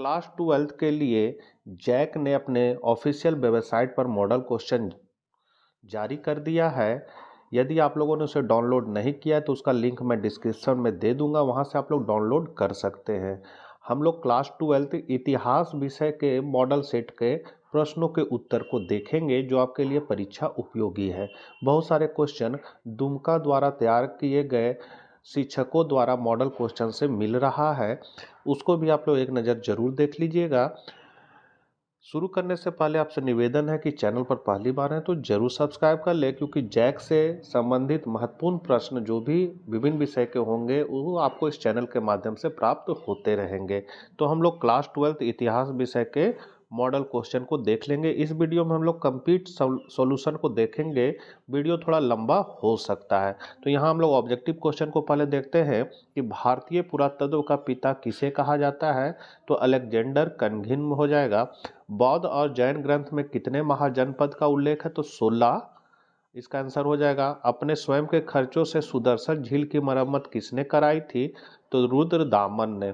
Class 12th के लिए Jack ने अपने ऑफिशियल वेबसाइट पर मॉडल क्वेश्चन जारी कर दिया है। यदि आप लोगों ने उसे डाउनलोड नहीं किया है तो उसका लिंक मैं डिस्क्रिप्शन में दे दूंगा, वहां से आप लोग डाउनलोड कर सकते हैं। हम लोग क्लास 12th इतिहास विषय के मॉडल सेट के प्रश्नों के उत्तर को देखेंगे जो आपके लिए परीक्षा उपयोगी है। बहुत सारे क्वेश्चन दुमका द्वारा तैयार किए गए शिक्षकों द्वारा मॉडल क्वेश्चन से मिल रहा है, उसको भी आप लोग एक नज़र जरूर देख लीजिएगा। शुरू करने से पहले आपसे निवेदन है कि चैनल पर पहली बार है तो जरूर सब्सक्राइब कर ले, क्योंकि जैक से संबंधित महत्वपूर्ण प्रश्न जो भी विभिन्न विषय के होंगे वो आपको इस चैनल के माध्यम से प्राप्त होते रहेंगे। तो हम लोग क्लास 12th इतिहास विषय के मॉडल क्वेश्चन को देख लेंगे। इस वीडियो में हम लोग कंप्लीट सॉल्यूशन को देखेंगे, वीडियो थोड़ा लंबा हो सकता है। तो यहाँ हम लोग ऑब्जेक्टिव क्वेश्चन को पहले देखते हैं कि भारतीय पुरातत्व का पिता किसे कहा जाता है, तो अलेक्जेंडर कनघिन हो जाएगा। बौद्ध और जैन ग्रंथ में कितने महाजनपद का उल्लेख है, तो 16 इसका आंसर हो जाएगा। अपने स्वयं के खर्चों से सुदर्शन झील की मरम्मत किसने कराई थी, तो रुद्रदामन ने।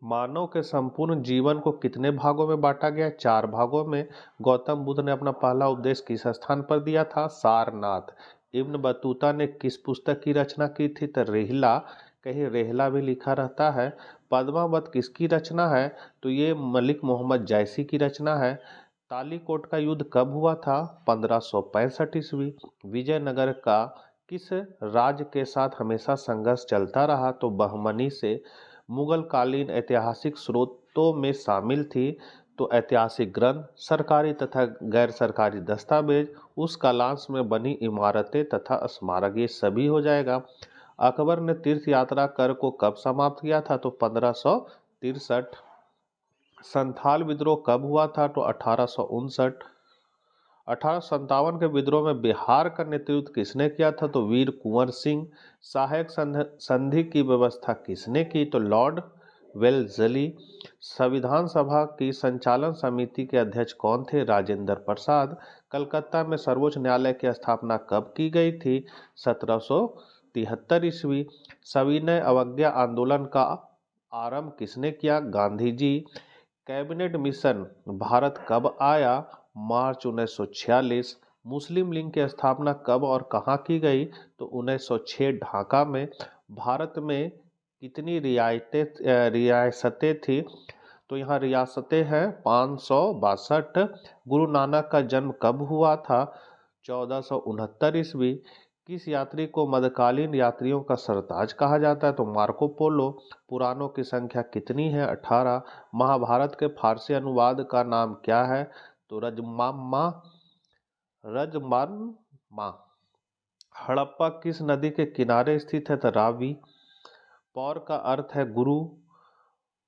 मानव के संपूर्ण जीवन को कितने भागों में बांटा गया है, 4 भागों में। गौतम बुद्ध ने अपना पहला उपदेश किस स्थान पर दिया था, सारनाथ। इब्न बतूता ने किस पुस्तक की रचना की थी, तो रेहला, कहीं रेहला भी लिखा रहता है। पद्मावत किसकी रचना है, तो ये मलिक मोहम्मद जैसी की रचना है। तालीकोट का युद्ध कब हुआ था, 1565 ईस्वी। विजयनगर का किस राज्य के साथ हमेशा संघर्ष चलता रहा, तो बहमनी से। मुगल कालीन ऐतिहासिक स्रोतों में शामिल थी, तो ऐतिहासिक ग्रंथ, सरकारी तथा गैर सरकारी दस्तावेज, उस कालांश में बनी इमारतें तथा स्मारक, ये सभी हो जाएगा। अकबर ने तीर्थ यात्रा कर को कब समाप्त किया था, तो 1563। संथाल विद्रोह कब हुआ था, तो 1859। 1857 के विद्रोह में बिहार का नेतृत्व किसने किया था, तो वीर कुंवर सिंह। सहायक संधि की व्यवस्था किसने की, तो लॉर्ड वेल्लेस्ली। संविधान सभा की संचालन समिति के अध्यक्ष कौन थे, राजेंद्र प्रसाद। कलकत्ता में सर्वोच्च न्यायालय की स्थापना कब की गई थी, 1773 ईस्वी। सविनय अवज्ञा आंदोलन का आरंभ किसने किया, गांधी जी। कैबिनेट मिशन भारत कब आया, मार्च 1946। मुस्लिम लीग की स्थापना कब और कहाँ की गई, तो 1906 ढाका में। भारत में कितनी रियासतें थी, तो यहाँ रियासतें हैं 562। गुरु नानक का जन्म कब हुआ था, 1469 ईस्वी। किस यात्री को मध्यकालीन यात्रियों का सरताज कहा जाता है, तो मार्को पोलो। पुराणों की संख्या कितनी है, 18। महाभारत के फारसी अनुवाद का नाम क्या है, तो रजमामा। रजमानमा। हड़प्पा किस नदी के किनारे स्थित है, तो रावी। पौर का अर्थ है गुरु।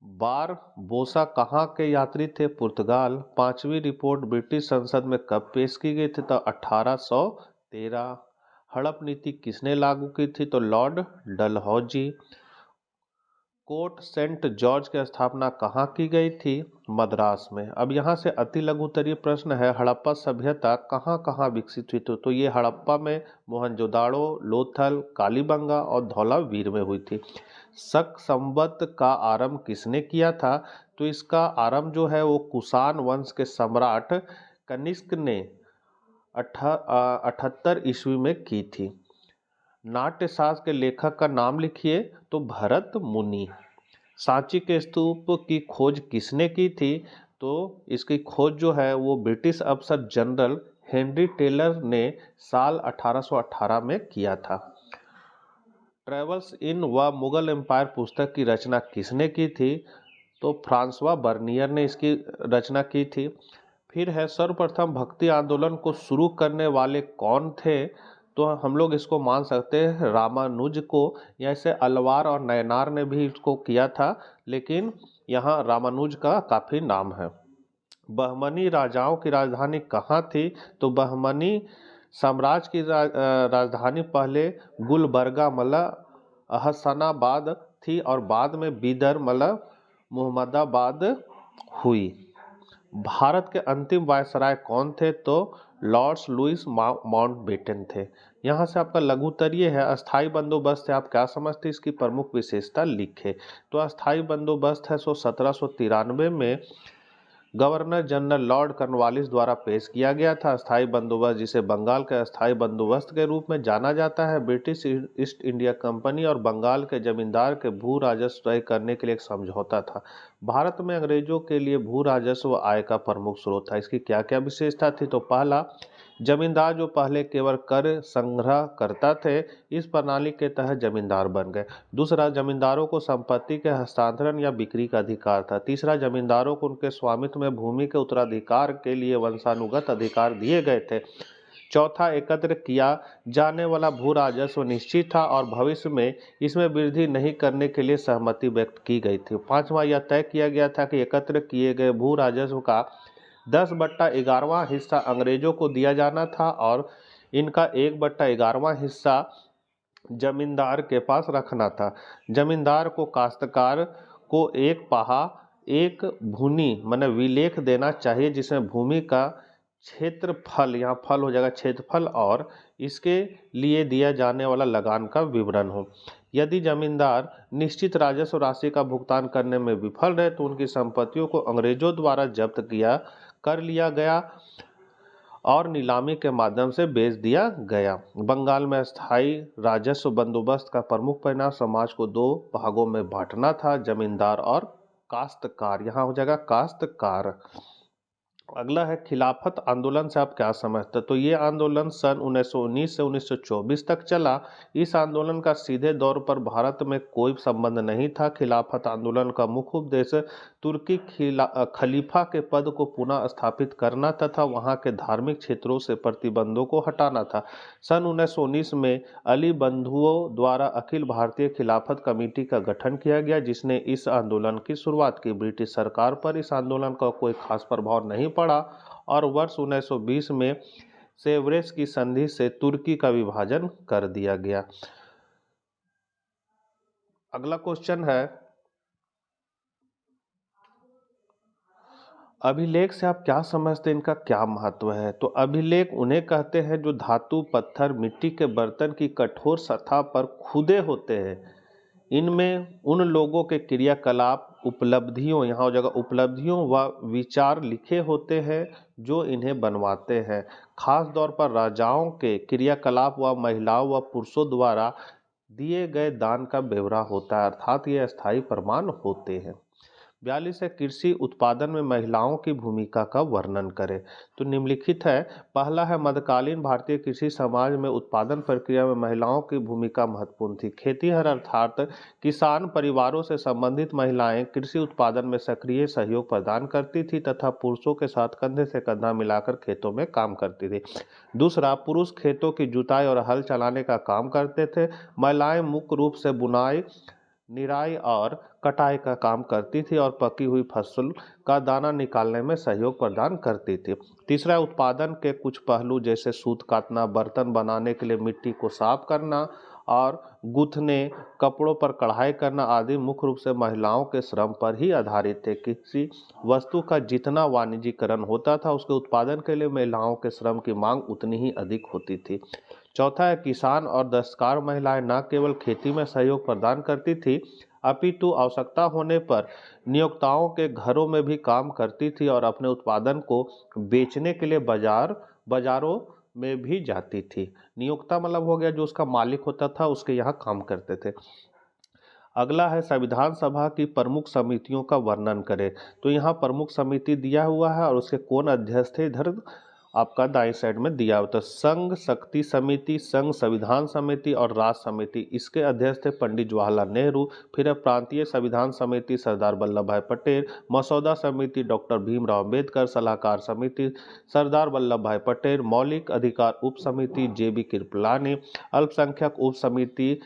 बारबोसा कहाँ के यात्री थे, पुर्तगाल। 5वीं रिपोर्ट ब्रिटिश संसद में कब पेश की गई थी, तो 1813। हड़प नीति किसने लागू की थी, तो Lord Dalhousie. Fort Saint George की स्थापना कहाँ की गई थी, मद्रास में। अब यहाँ से अति लघु उत्तरीय प्रश्न है, हड़प्पा सभ्यता कहाँ कहाँ विकसित हुई थी, तो ये हड़प्पा में, मोहनजोदाड़ो, लोथल, कालीबंगा और धौलावीर में हुई थी। शक संवत का आरंभ किसने किया था, तो इसका आरंभ जो है वो कुषाण वंश के सम्राट कनिष्क ने 78 ईस्वी में की थी। नाट्यशास्त्र के लेखक का नाम लिखिए, तो भरत मुनि। सांची के स्तूप की खोज किसने की थी, तो इसकी खोज जो है वो ब्रिटिश अफसर जनरल हेनरी टेलर ने साल 1818 में किया था। ट्रेवल्स इन व मुगल एम्पायर पुस्तक की रचना किसने की थी, तो फ्रांसवा बर्नियर ने इसकी रचना की थी। फिर है सर्वप्रथम भक्ति आंदोलन को शुरू करने वाले कौन थे, तो हम लोग इसको मान सकते हैं रामानुज को, या इसे अलवार और नयनार ने भी इसको किया था, लेकिन यहाँ रामानुज का काफ़ी नाम है। बहमनी राजाओं की राजधानी कहाँ थी, तो बहमनी साम्राज्य की राजधानी पहले गुलबर्गा मतलब अहसनाबाद थी और बाद में बीदर मतलब मुहम्मदाबाद हुई। भारत के अंतिम वायसराय कौन थे, तो लॉर्ड्स लुईस माउंटबेटन थे। यहाँ से आपका लघु उत्तर ये है, अस्थाई बंदोबस्त से आप क्या समझते हैं, इसकी प्रमुख विशेषता लिखे। तो अस्थाई बंदोबस्त है सो 1793 में गवर्नर जनरल लॉर्ड कॉर्नवालिस द्वारा पेश किया गया था। अस्थाई बंदोबस्त, जिसे बंगाल के अस्थाई बंदोबस्त के रूप में जाना जाता है, ब्रिटिश ईस्ट इंडिया कंपनी और बंगाल के जमींदार के भू राजस्व तय करने के लिए एक समझौता था। भारत में अंग्रेजों के लिए भू राजस्व आय का प्रमुख स्रोत था। इसकी क्या क्या विशेषता थी, तो पहला, जमींदार जो पहले केवल कर संग्रह करता थे, इस प्रणाली के तहत जमींदार बन गए। दूसरा, जमींदारों को संपत्ति के हस्तांतरण या बिक्री का अधिकार था। तीसरा, जमींदारों को उनके स्वामित्व में भूमि के उत्तराधिकार के लिए वंशानुगत अधिकार दिए गए थे। चौथा, एकत्र किया जाने वाला भू राजस्व निश्चित था और भविष्य में इसमें वृद्धि नहीं करने के लिए सहमति व्यक्त की गई थी। पांचवा, यह तय किया गया था कि एकत्र किए गए भू राजस्व का 10/11वां हिस्सा अंग्रेजों को दिया जाना था और इनका 1/11वां हिस्सा जमींदार के पास रखना था। जमींदार को काश्तकार को एक पाहा एक भूनी माने विलेख देना चाहिए, जिसमें भूमि का क्षेत्रफल, यहाँ फल हो जाएगा क्षेत्रफल, और इसके लिए दिया जाने वाला लगान का विवरण हो। यदि जमींदार निश्चित राजस्व राशि का भुगतान करने में विफल रहे तो उनकी संपत्तियों को अंग्रेजों द्वारा जब्त कर लिया गया और नीलामी के माध्यम से बेच दिया गया। बंगाल में अस्थायी राजस्व बंदोबस्त का प्रमुख परिणाम समाज को दो भागों में बांटना था, जमींदार और काश्तकार। यहाँ हो जाएगा काश्तकार। अगला है खिलाफत आंदोलन से आप क्या समझते हैं, तो ये आंदोलन सन 1919 से 1924 तक चला। इस आंदोलन का सीधे तौर पर भारत में कोई संबंध नहीं था। खिलाफत आंदोलन का मुख्य उद्देश्य तुर्की खलीफा के पद को पुनः स्थापित करना तथा वहां के धार्मिक क्षेत्रों से प्रतिबंधों को हटाना था। सन 1919 में अली बंधुओं द्वारा अखिल भारतीय खिलाफत कमेटी का गठन किया गया, जिसने इस आंदोलन की शुरुआत की। ब्रिटिश सरकार पर इस आंदोलन का कोई खास प्रभाव नहीं पड़ा और वर्ष 1920 में सेवरेस की संधि से तुर्की का विभाजन कर दिया गया। अगला क्वेश्चन है, अभिलेख से आप क्या समझते हैं, इनका क्या महत्व है। तो अभिलेख उन्हें कहते हैं जो धातु, पत्थर, मिट्टी के बर्तन की कठोर सतह पर खुदे होते हैं। इनमें उन लोगों के क्रियाकलाप, उपलब्धियों, यहाँ हो जाएगा उपलब्धियों व विचार लिखे होते हैं जो इन्हें बनवाते हैं। खास तौर पर राजाओं के क्रियाकलाप व महिलाओं व पुरुषों द्वारा दिए गए दान का ब्यौरा होता है, अर्थात ये अस्थायी प्रमाण होते हैं। 42 है, कृषि उत्पादन में महिलाओं की भूमिका का वर्णन करें। तो निम्नलिखित है, पहला है, मध्यकालीन भारतीय कृषि समाज में उत्पादन प्रक्रिया में महिलाओं की भूमिका महत्वपूर्ण थी। खेतीहर अर्थात किसान परिवारों से संबंधित महिलाएं कृषि उत्पादन में सक्रिय सहयोग प्रदान करती थी तथा पुरुषों के साथ कंधे से कंधा मिलाकर खेतों में काम करती थी। दूसरा, पुरुष खेतों की जुताई और हल चलाने का काम करते थे। महिलाएं मुख्य रूप से बुनाई, निराई और कटाई का काम करती थी और पकी हुई फसल का दाना निकालने में सहयोग प्रदान करती थी। तीसरा, उत्पादन के कुछ पहलू जैसे सूत काटना, बर्तन बनाने के लिए मिट्टी को साफ करना और गूंथने, कपड़ों पर कढ़ाई करना आदि मुख्य रूप से महिलाओं के श्रम पर ही आधारित थे। किसी वस्तु का जितना वाणिज्यीकरण होता था उसके उत्पादन के लिए महिलाओं के श्रम की मांग उतनी ही अधिक होती थी। चौथा है, किसान और दस्तकार महिलाएं न केवल खेती में सहयोग प्रदान करती थी अपितु आवश्यकता होने पर नियोक्ताओं के घरों में भी काम करती थी और अपने उत्पादन को बेचने के लिए बाजारों में भी जाती थी। नियोक्ता मतलब हो गया जो उसका मालिक होता था, उसके यहाँ काम करते थे। अगला है, संविधान सभा की प्रमुख समितियों का वर्णन करें। तो यहाँ प्रमुख समिति दिया हुआ है और उसके कौन अध्यक्ष थे, इधर आपका दाएं साइड में दिया हुआ था। संघ शक्ति समिति, संघ संविधान समिति और राज्य समिति, इसके अध्यक्ष थे पंडित जवाहरलाल नेहरू। फिर है प्रांतीय संविधान समिति, सरदार वल्लभ भाई पटेल। मसौदा समिति, डॉक्टर भीमराव अम्बेडकर। सलाहकार समिति, सरदार वल्लभ भाई पटेल। मौलिक अधिकार उप समिति, JB कृपलानी। अल्पसंख्यक उप समिति,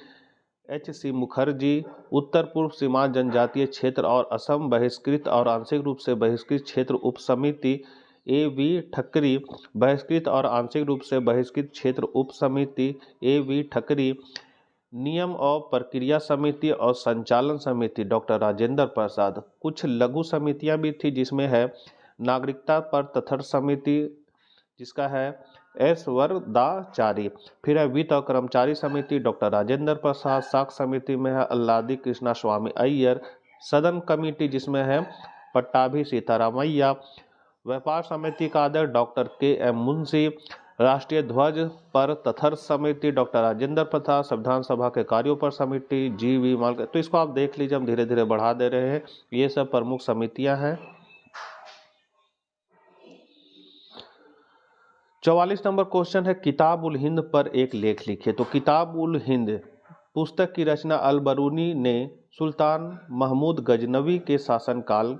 HC मुखर्जी। उत्तर पूर्व सीमांत जनजातीय क्षेत्र और असम बहिष्कृत और आंशिक रूप से बहिष्कृत क्षेत्र उप समिति, AV ठक्करी। बहिष्कृत और आंशिक रूप से बहिष्कृत क्षेत्र उप समिति, AV ठक्करी। नियम और प्रक्रिया समिति और संचालन समिति, डॉक्टर राजेंद्र प्रसाद। कुछ लघु समितियां भी थी जिसमें है नागरिकता पर तथ्य समिति, जिसका है एस वरदाचारी। फिर है वित्त और कर्मचारी समिति, डॉक्टर राजेंद्र प्रसाद। साख समिति में है अल्लादी कृष्णा स्वामी अय्यर। सदन कमेटी जिसमें है पट्टाभी सीतारामैया। व्यापार समिति का अध्यक्ष डॉक्टर के एम मुंशी। राष्ट्रीय ध्वज पर तथर समिति डॉक्टर राजेंद्र प्रसाद। संविधान सभा के कार्यों पर समिति जी वी माल। तो इसको आप देख लीजिए, हम धीरे धीरे बढ़ा दे रहे हैं। ये सब प्रमुख समितियां हैं। 44 नंबर क्वेश्चन है किताब उल हिंद पर एक लेख लिखिए। तो किताब उल हिंद पुस्तक की रचना अल बरूनी ने सुल्तान महमूद गजनवी के शासनकाल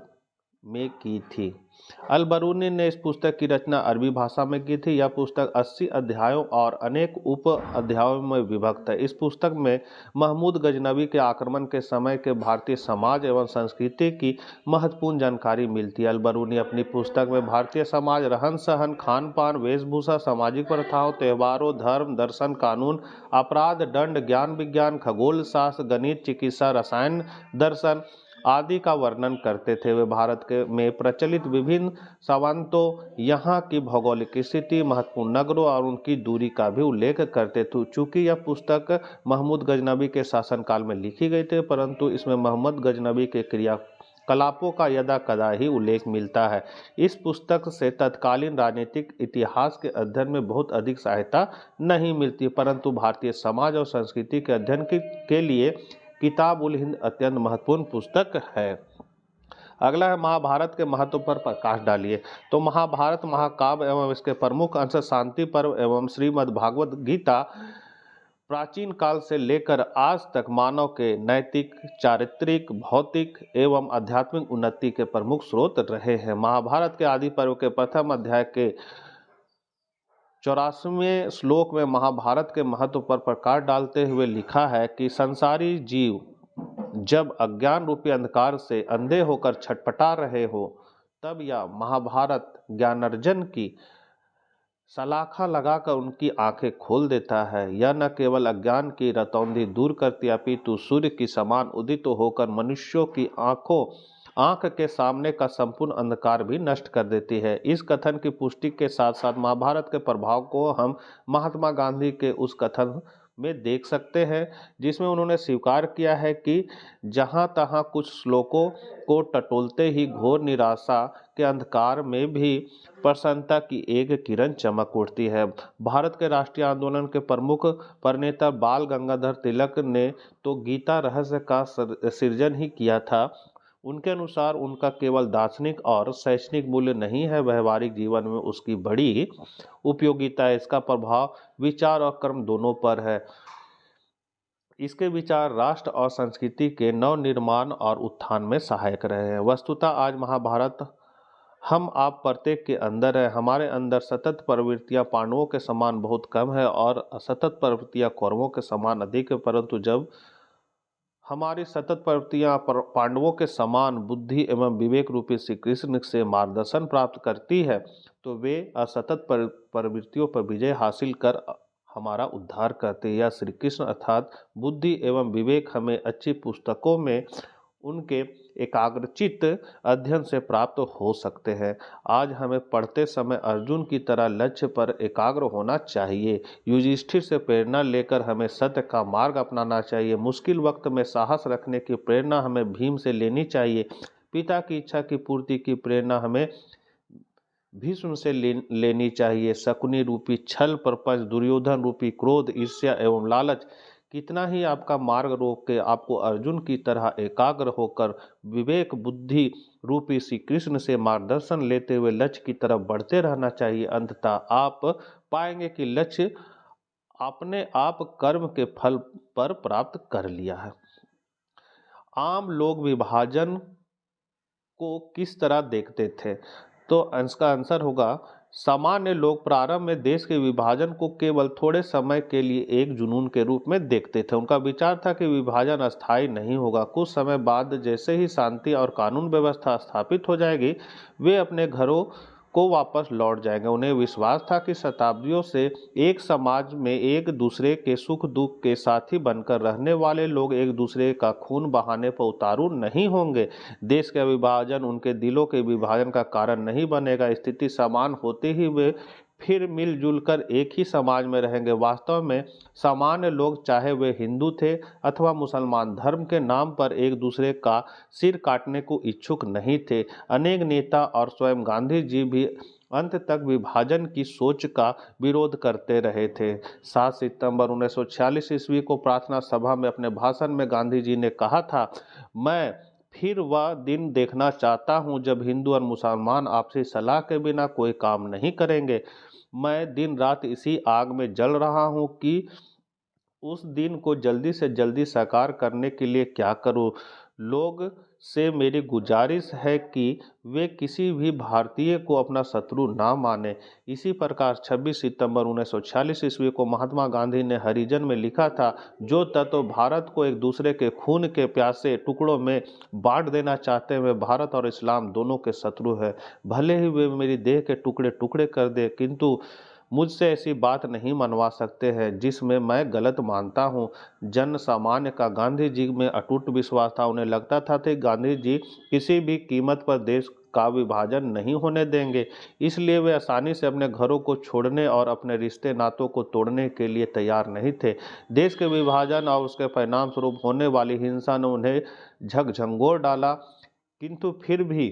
में की थी। अल बरूनी ने इस पुस्तक की रचना अरबी भाषा में की थी। यह पुस्तक 80 अध्यायों और अनेक उप अध्यायों में विभक्त है। इस पुस्तक में महमूद गजनवी के आक्रमण के समय के भारतीय समाज एवं संस्कृति की महत्वपूर्ण जानकारी मिलती है। अल बरूनी अपनी पुस्तक में भारतीय समाज, रहन सहन, खान पान, वेशभूषा, सामाजिक प्रथाओं, त्योहारों, धर्म, दर्शन, कानून, अपराध, दंड, ज्ञान विज्ञान, खगोल शास्त्र, गणित, चिकित्सा, रसायन दर्शन आदि का वर्णन करते थे। वे भारत में प्रचलित विभिन्न सामंतों, यहाँ की भौगोलिक स्थिति, महत्वपूर्ण नगरों और उनकी दूरी का भी उल्लेख करते थे। चूंकि यह पुस्तक महमूद गजनवी के शासनकाल में लिखी गई थी, परंतु इसमें मोहम्मद गजनवी के क्रियाकलापों का यदा कदा ही उल्लेख मिलता है। इस पुस्तक से तत्कालीन राजनीतिक इतिहास के अध्ययन में बहुत अधिक सहायता नहीं मिलती, परंतु भारतीय समाज और संस्कृति के अध्ययन के लिए किताब उल हिंद अत्यंत महत्वपूर्ण पुस्तक है। अगला है महाभारत के महत्व पर प्रकाश डालिए। तो महाभारत महाकाव्य एवं इसके प्रमुख अंश शांति पर्व एवं श्रीमद् भागवत गीता प्राचीन काल से लेकर आज तक मानव के नैतिक, चारित्रिक, भौतिक एवं आध्यात्मिक उन्नति के प्रमुख स्रोत रहे हैं। महाभारत के आदि पर्व के प्रथम अध्याय के 84वें श्लोक में महाभारत के महत्व पर प्रकाश डालते हुए लिखा है कि संसारी जीव जब अज्ञान रूपी अंधकार से अंधे होकर छटपटा रहे हो, तब यह महाभारत ज्ञानार्जन की सलाखा लगाकर उनकी आंखें खोल देता है। यह न केवल अज्ञान की रतौंधी दूर करती अपितु सूर्य की समान उदित होकर मनुष्यों की आंख के सामने का संपूर्ण अंधकार भी नष्ट कर देती है। इस कथन की पुष्टि के साथ साथ महाभारत के प्रभाव को हम महात्मा गांधी के उस कथन में देख सकते हैं, जिसमें उन्होंने स्वीकार किया है कि जहां तहां कुछ श्लोकों को टटोलते ही घोर निराशा के अंधकार में भी प्रसन्नता की एक किरण चमक उठती है। भारत के राष्ट्रीय आंदोलन के प्रमुख प्रणेता बाल गंगाधर तिलक ने तो गीता रहस्य का सृजन ही किया था। उनके अनुसार उनका केवल दार्शनिक और शैक्षणिक मूल्य नहीं है, व्यवहारिक जीवन में उसकी बड़ी उपयोगिता है। इसका प्रभाव विचार और कर्म दोनों पर है। इसके विचार राष्ट्र और संस्कृति के नवनिर्माण और उत्थान में सहायक रहे हैं। वस्तुतः आज महाभारत हम आप प्रत्येक के अंदर है। हमारे अंदर सतत प्रवृत्तियां पांडवों के समान बहुत कम है और असतत प्रवृत्तियां कौरवों के समान अधिक है, परंतु जब हमारी सतत प्रवृत्तियां पांडवों के समान बुद्धि एवं विवेक रूपी श्री कृष्ण से मार्गदर्शन प्राप्त करती है, तो वे असतत प्रवृत्तियों पर विजय हासिल कर हमारा उद्धार करते हैं। यह श्री कृष्ण अर्थात बुद्धि एवं विवेक हमें अच्छी पुस्तकों में उनके एकाग्रचित्त अध्ययन से प्राप्त हो सकते हैं। आज हमें पढ़ते समय अर्जुन की तरह लक्ष्य पर एकाग्र होना चाहिए। युधिष्ठिर से प्रेरणा लेकर हमें सत्य का मार्ग अपनाना चाहिए। मुश्किल वक्त में साहस रखने की प्रेरणा हमें भीम से लेनी चाहिए। पिता की इच्छा की पूर्ति की प्रेरणा हमें भीष्म से लेनी चाहिए। शकुनी रूपी छल, प्रपंच, दुर्योधन रूपी क्रोध, ईर्ष्या एवं लालच कितना ही आपका मार्ग रोक के आपको अर्जुन की तरह एकाग्र होकर विवेक बुद्धि रूपी श्री कृष्ण से मार्गदर्शन लेते हुए लक्ष्य की तरफ बढ़ते रहना चाहिए। अंततः आप पाएंगे कि लक्ष्य आपने आप कर्म के फल पर प्राप्त कर लिया है। आम लोग विभाजन को किस तरह देखते थे? तो इसका आंसर होगा, सामान्य लोग प्रारंभ में देश के विभाजन को केवल थोड़े समय के लिए एक जुनून के रूप में देखते थे। उनका विचार था कि विभाजन अस्थायी नहीं होगा। कुछ समय बाद जैसे ही शांति और कानून व्यवस्था स्थापित हो जाएगी, वे अपने घरों को वापस लौट जाएंगे। उन्हें विश्वास था कि शताब्दियों से एक समाज में एक दूसरे के सुख दुख के साथी बनकर रहने वाले लोग एक दूसरे का खून बहाने पर उतारू नहीं होंगे। देश का विभाजन उनके दिलों के विभाजन का कारण नहीं बनेगा। स्थिति समान होते ही वे फिर मिलजुल कर एक ही समाज में रहेंगे। वास्तव में सामान्य लोग, चाहे वे हिंदू थे अथवा मुसलमान, धर्म के नाम पर एक दूसरे का सिर काटने को इच्छुक नहीं थे। अनेक नेता और स्वयं गांधी जी भी अंत तक विभाजन की सोच का विरोध करते रहे थे। 7 सितंबर 1946 ईस्वी को प्रार्थना सभा में अपने भाषण में गांधी जी ने कहा था, मैं फिर वह दिन देखना चाहता हूं जब हिंदू और मुसलमान आपसी सलाह के बिना कोई काम नहीं करेंगे। मैं दिन रात इसी आग में जल रहा हूं कि उस दिन को जल्दी से जल्दी साकार करने के लिए क्या करूं। लोग से मेरी गुजारिश है कि वे किसी भी भारतीय को अपना शत्रु ना माने। इसी प्रकार 26 सितंबर 1946 ईस्वी को महात्मा गांधी ने हरिजन में लिखा था, जो तत्व भारत को एक दूसरे के खून के प्यासे टुकड़ों में बांट देना चाहते हैं वे भारत और इस्लाम दोनों के शत्रु है। भले ही वे मेरी देह के टुकड़े टुकड़े कर दे, किंतु मुझसे ऐसी बात नहीं मनवा सकते हैं जिसमें मैं गलत मानता हूं। जन सामान्य का गांधी जी में अटूट विश्वास था। उन्हें लगता था कि गांधी जी किसी भी कीमत पर देश का विभाजन नहीं होने देंगे। इसलिए वे आसानी से अपने घरों को छोड़ने और अपने रिश्ते नातों को तोड़ने के लिए तैयार नहीं थे। देश के विभाजन और उसके परिणाम स्वरूप होने वाली हिंसा ने उन्हें झकझंगोर डाला, किंतु फिर भी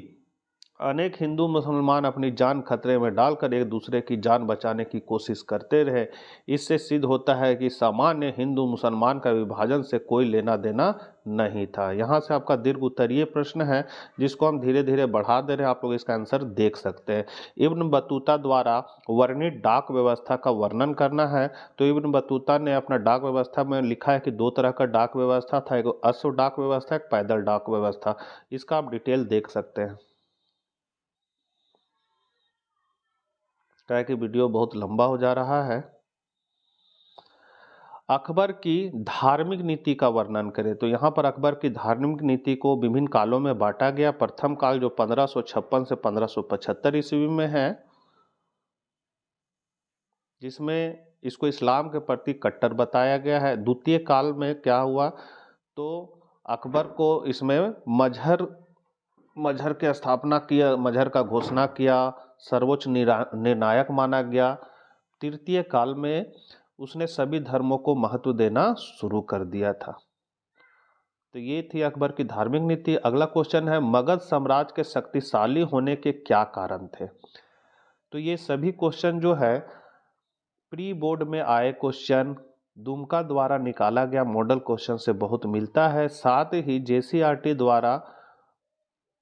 अनेक हिंदू मुसलमान अपनी जान खतरे में डालकर एक दूसरे की जान बचाने की कोशिश करते रहे। इससे सिद्ध होता है कि सामान्य हिंदू मुसलमान का विभाजन से कोई लेना देना नहीं था। यहाँ से आपका दीर्घ उत्तरीय प्रश्न है जिसको हम धीरे धीरे बढ़ा दे रहे हैं, आप लोग इसका आंसर देख सकते हैं। इब्न बतूता द्वारा वर्णित डाक व्यवस्था का वर्णन करना है। तो इब्न बतूता ने अपना डाक व्यवस्था में लिखा है कि दो तरह का डाक व्यवस्था था, एक अश्व डाक व्यवस्था, एक पैदल डाक व्यवस्था। इसका आप डिटेल देख सकते हैं। क्या कि वीडियो बहुत लंबा हो जा रहा है। अकबर की धार्मिक नीति का वर्णन करें तो यहाँ पर अकबर की धार्मिक नीति को विभिन्न कालों में बांटा गया। प्रथम काल जो 1556 से 1575 ईस्वी में है, जिसमें इसको इस्लाम के प्रति कट्टर बताया गया है। द्वितीय काल में क्या हुआ, तो अकबर को इसमें मजहर मजहर की स्थापना किया, मजहर का घोषणा किया, सर्वोच्च निर्णायक माना गया। तृतीय काल में उसने सभी धर्मों को महत्व देना शुरू कर दिया था। तो ये थी अकबर की धार्मिक नीति। अगला क्वेश्चन है, मगध साम्राज्य के शक्तिशाली होने के क्या कारण थे। तो ये सभी क्वेश्चन जो है प्री बोर्ड में आए क्वेश्चन, दुमका द्वारा निकाला गया मॉडल क्वेश्चन से बहुत मिलता है। साथ ही जेसीईआरटी द्वारा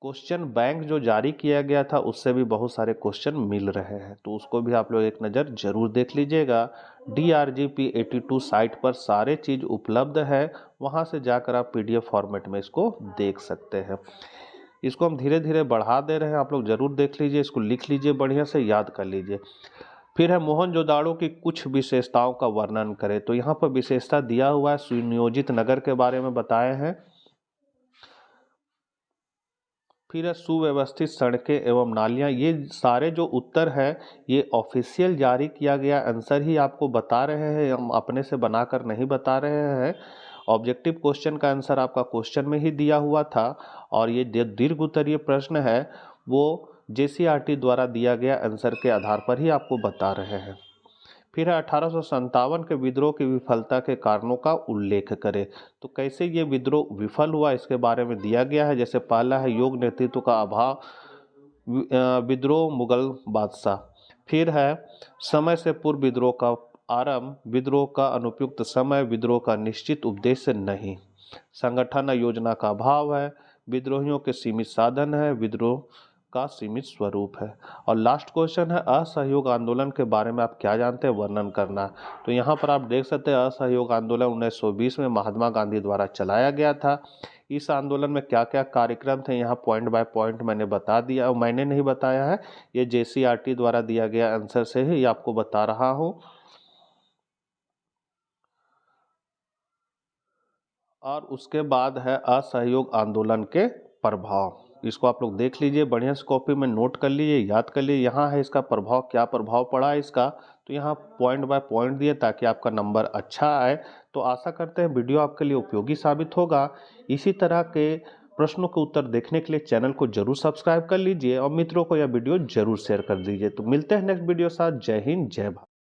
क्वेश्चन बैंक जो जारी किया गया था उससे भी बहुत सारे क्वेश्चन मिल रहे हैं, तो उसको भी आप लोग एक नज़र जरूर देख लीजिएगा। DRGP 82 साइट पर सारे चीज़ उपलब्ध है, वहां से जाकर आप PDF फॉर्मेट में इसको देख सकते हैं। इसको हम धीरे धीरे बढ़ा दे रहे हैं, आप लोग जरूर देख लीजिए, इसको लिख लीजिए, बढ़िया से याद कर लीजिए। फिर है मोहनजोदाड़ो की कुछ विशेषताओं का वर्णन करें। तो यहाँ पर विशेषता दिया हुआ है, सुनियोजित नगर के बारे में बताए हैं। फिर है सुव्यवस्थित सड़कें एवं नालियाँ। ये सारे जो उत्तर है ये ऑफिशियल जारी किया गया आंसर ही आपको बता रहे हैं, हम अपने से बनाकर नहीं बता रहे हैं। ऑब्जेक्टिव क्वेश्चन का आंसर आपका क्वेश्चन में ही दिया हुआ था, और ये दीर्घ उत्तरीय प्रश्न है वो JCRT द्वारा दिया गया आंसर के आधार पर ही आपको बता रहे हैं। फिर है 1857 के विद्रोह की विफलता के कारणों का उल्लेख करें। तो कैसे ये विद्रोह विफल हुआ इसके बारे में दिया गया है। जैसे पहला है योग नेतृत्व का अभाव, विद्रोह मुगल बादशाह। फिर है समय से पूर्व विद्रोह का आरंभ, विद्रोह का अनुपयुक्त समय, विद्रोह का निश्चित उद्देश्य नहीं, संगठन योजना का अभाव है, विद्रोहियों के सीमित साधन है, विद्रोह का सीमित स्वरूप है। और लास्ट क्वेश्चन है असहयोग आंदोलन के बारे में आप क्या जानते हैं, वर्णन करना। तो यहाँ पर आप देख सकते हैं असहयोग आंदोलन 1920 में महात्मा गांधी द्वारा चलाया गया था। इस आंदोलन में क्या क्या कार्यक्रम थे यहाँ पॉइंट बाय पॉइंट मैंने बता दिया, और मैंने नहीं बताया है, ये JCRT द्वारा दिया गया आंसर से ही आपको बता रहा हूँ। और उसके बाद है असहयोग आंदोलन के प्रभाव। इसको आप लोग देख लीजिए, बढ़िया से कॉपी में नोट कर लीजिए, याद कर लीजिए। यहाँ है इसका प्रभाव, क्या प्रभाव पड़ा है इसका, तो यहाँ पॉइंट बाय पॉइंट दिए ताकि आपका नंबर अच्छा आए। तो आशा करते हैं वीडियो आपके लिए उपयोगी साबित होगा। इसी तरह के प्रश्नों के उत्तर देखने के लिए चैनल को जरूर सब्सक्राइब कर लीजिए और मित्रों को यह वीडियो जरूर शेयर कर दीजिए। तो मिलते हैं नेक्स्ट वीडियो साथ। जय हिंद, जय भारत।